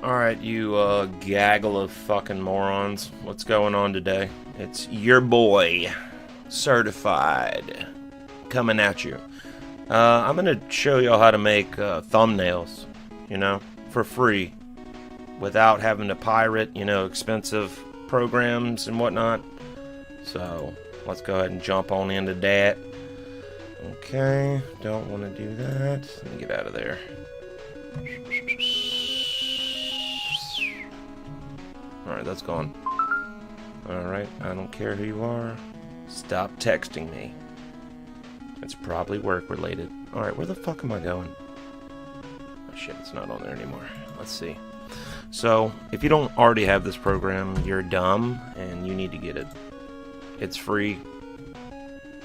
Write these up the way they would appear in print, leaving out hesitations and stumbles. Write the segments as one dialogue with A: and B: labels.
A: Alright, you gaggle of fucking morons. What's going on today? It's your boy, Certified, coming at you. I'm gonna show y'all how to make thumbnails, for free, without having to pirate, expensive programs and whatnot. So, let's go ahead and jump on into that. Okay, don't want to do that. Let me get out of there. Alright, that's gone. Alright, I don't care who you are. Stop texting me. It's probably work related. Alright, where the fuck am I going? Oh shit, it's not on there anymore. Let's see. So, if you don't already have this program, you're dumb and you need to get it. It's free.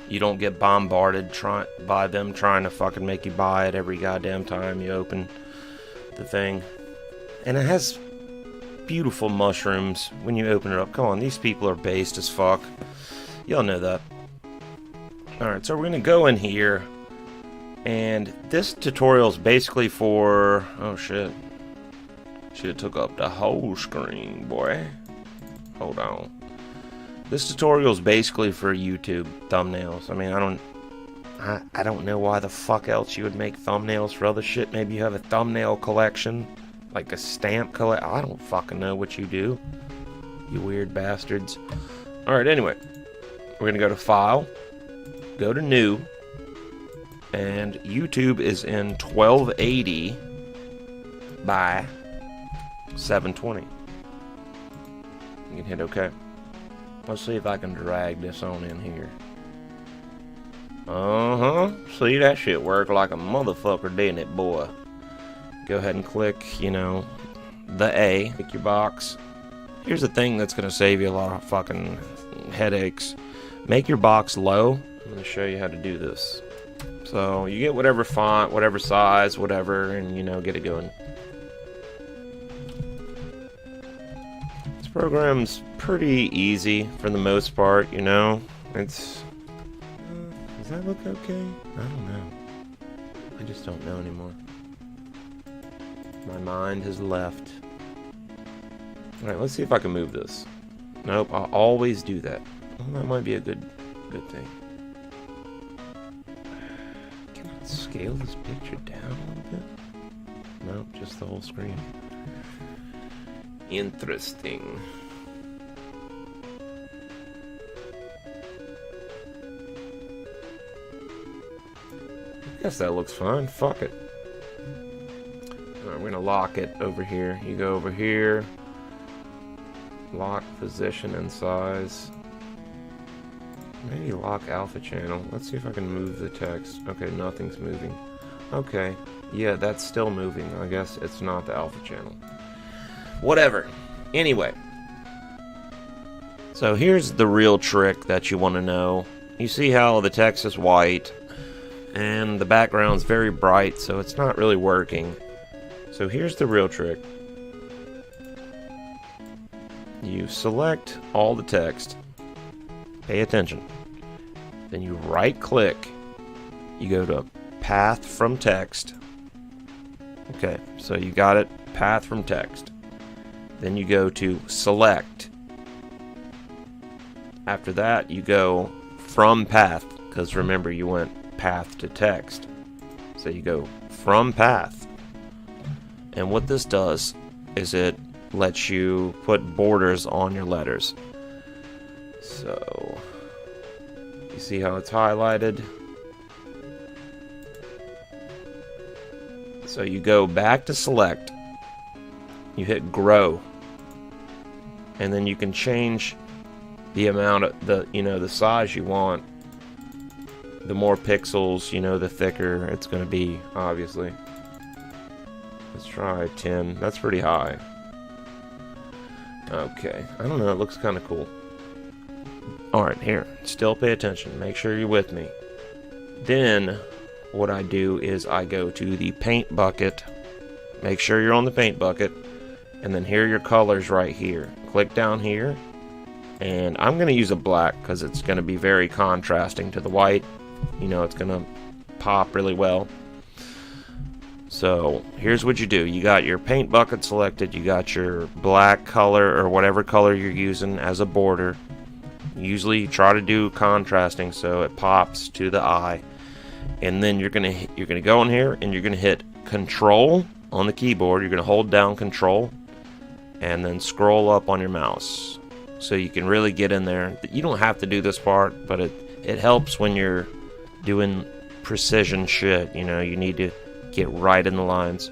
A: You don't get bombarded by them trying to fucking make you buy it every goddamn time you open the thing. And it has beautiful mushrooms when you open it up. Come on, these people are based as fuck. Y'all know that. Alright, so we're gonna go in here, and this tutorial is basically for... oh shit. Should've took up the whole screen, boy. Hold on. This tutorial is basically for YouTube thumbnails. I mean, I don't know why the fuck else you would make thumbnails for other shit. Maybe you have a thumbnail collection. Like a stamp collect. I don't fucking know what you do. You weird bastards. Alright, anyway. We're gonna go to File. Go to New. And YouTube is in 1280 by 720. You can hit OK. Let's see if I can drag this on in here. See, that shit worked like a motherfucker, didn't it, boy? Go ahead and click, the A. Pick your box. Here's the thing that's going to save you a lot of fucking headaches. Make your box low. I'm going to show you how to do this. So, you get whatever font, whatever size, whatever, and, get it going. This program's pretty easy for the most part, It's... does that look okay? I don't know. I just don't know anymore. My mind has left. Alright, let's see if I can move this. Nope, I'll always do that. Well, that might be a good thing. Can I scale this picture down a little bit? Nope, just the whole screen. Interesting. I guess that looks fine. Fuck it. Alright, we're gonna lock it over here. You go over here. Lock position and size. Maybe lock alpha channel. Let's see if I can move the text. Okay, nothing's moving. Okay. Yeah, that's still moving. I guess it's not the alpha channel. Whatever. Anyway. So here's the real trick that you want to know. You see how the text is white and the background's very bright, so it's not really working. So here's the real trick. You select all the text. Pay attention. Then you right click. You go to Path from Text. Okay, so you got it. Path from Text. Then you go to Select. After that, you go From Path, because remember you went Path to Text. So you go From Path. And what this does is it lets you put borders on your letters. So, you see how it's highlighted? So you go back to select, you hit grow, and then you can change the amount of the size you want. The more pixels, the thicker it's going to be, obviously. Let's try 10. That's pretty high. Okay. I don't know. It looks kind of cool. Alright, here. Still pay attention. Make sure you're with me. Then, what I do is I go to the paint bucket. Make sure you're on the paint bucket. And then here are your colors right here. Click down here. And I'm going to use a black because it's going to be very contrasting to the white. It's going to pop really well. So here's what you do. You got your paint bucket selected. You got your black color or whatever color you're using as a border. Usually you try to do contrasting so it pops to the eye. And then you're gonna go in here and you're gonna hit Control on the keyboard. You're gonna hold down Control and then scroll up on your mouse so you can really get in there. You don't have to do this part, but it helps when you're doing precision shit. You know, you need to get right in the lines.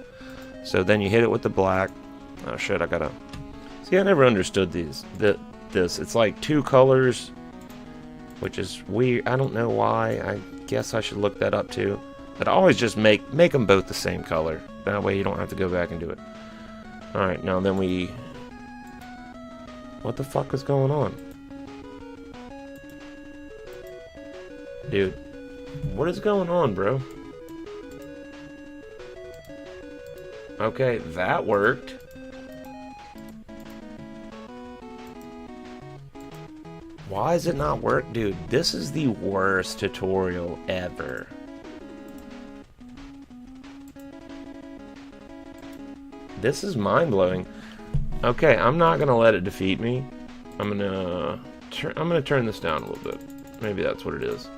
A: So then you hit it with the black. Oh shit, I gotta see. I never understood this. It's like two colors, which is weird. I don't know why. I guess I should look that up too. But I always just make them both the same color. That way you don't have to go back and do it. All right, now then we. What the fuck is going on, dude? What is going on, bro? Okay, that worked. Why does it not work? Dude, this is the worst tutorial ever. This is mind-blowing. Okay, I'm not gonna let it defeat me. I'm gonna turn this down a little bit. Maybe that's what it is.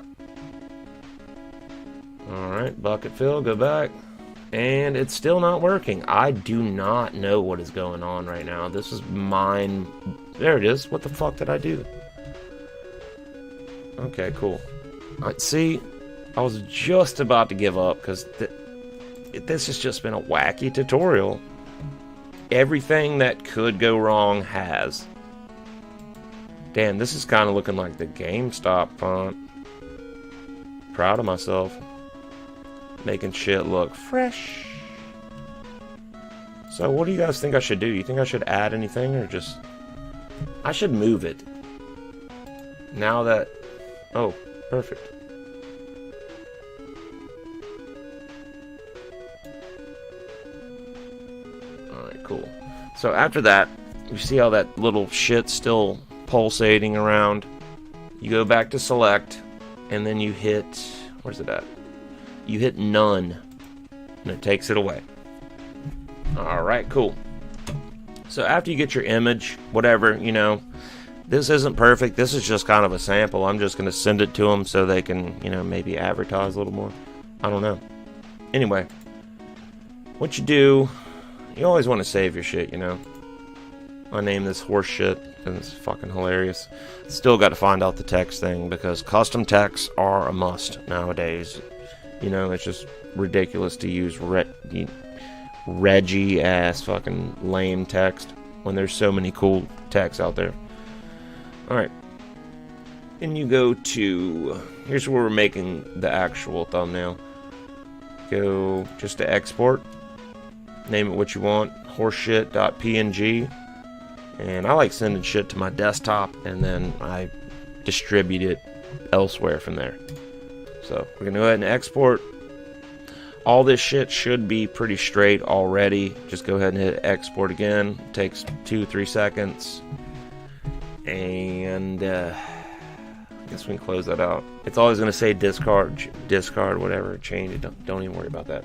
A: Alright, bucket fill, go back. And it's still not working. I do not know what is going on right now. This is mine. There it is. What the fuck did I do? Okay, cool. See, I was just about to give up because this has just been a wacky tutorial. Everything that could go wrong has. Damn, this is kind of looking like the GameStop font. Proud of myself. Making shit look fresh. So what do you guys think I should do? You think I should add anything or just... I should move it. Now that... Oh, perfect. Alright, cool. So after that, you see how that little shit's still pulsating around. You go back to select, and then you hit... Where's it at? You hit none, and it takes it away. Alright, cool. So after you get your image, whatever, you know, this isn't perfect. This is just kind of a sample. I'm just going to send it to them so they can, you know, maybe advertise a little more. I don't know. Anyway, what you do, you always want to save your shit, you know. I named this horse shit, and it's fucking hilarious. Still got to find out the text thing, because custom texts are a must nowadays. You know, it's just ridiculous to use Reggie-ass fucking lame text when there's so many cool texts out there. Alright. Then you go to... Here's where we're making the actual thumbnail. Go just to export. Name it what you want. Horseshit.png. And I like sending shit to my desktop, and then I distribute it elsewhere from there. So we're going to go ahead and export. All this shit should be pretty straight already. Just go ahead and hit export again. It takes 2-3 seconds. And I guess we can close that out. It's always going to say discard, whatever. Change it. Don't even worry about that.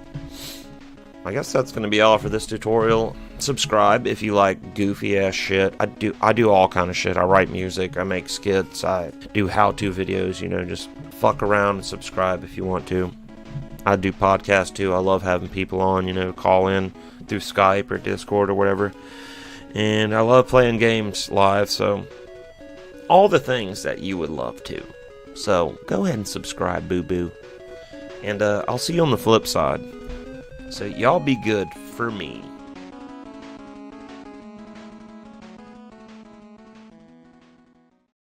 A: I guess that's going to be all for this tutorial. Subscribe if you like goofy ass shit. I do all kind of shit. I write music, I make skits, I do how-to videos, you know, just fuck around and subscribe if you want to. I do podcasts too. I love having people on, you know, call in through Skype or Discord or whatever. And I love playing games live, so all the things that you would love to. So go ahead and subscribe, boo-boo. And I'll see you on the flip side. So y'all be good for me.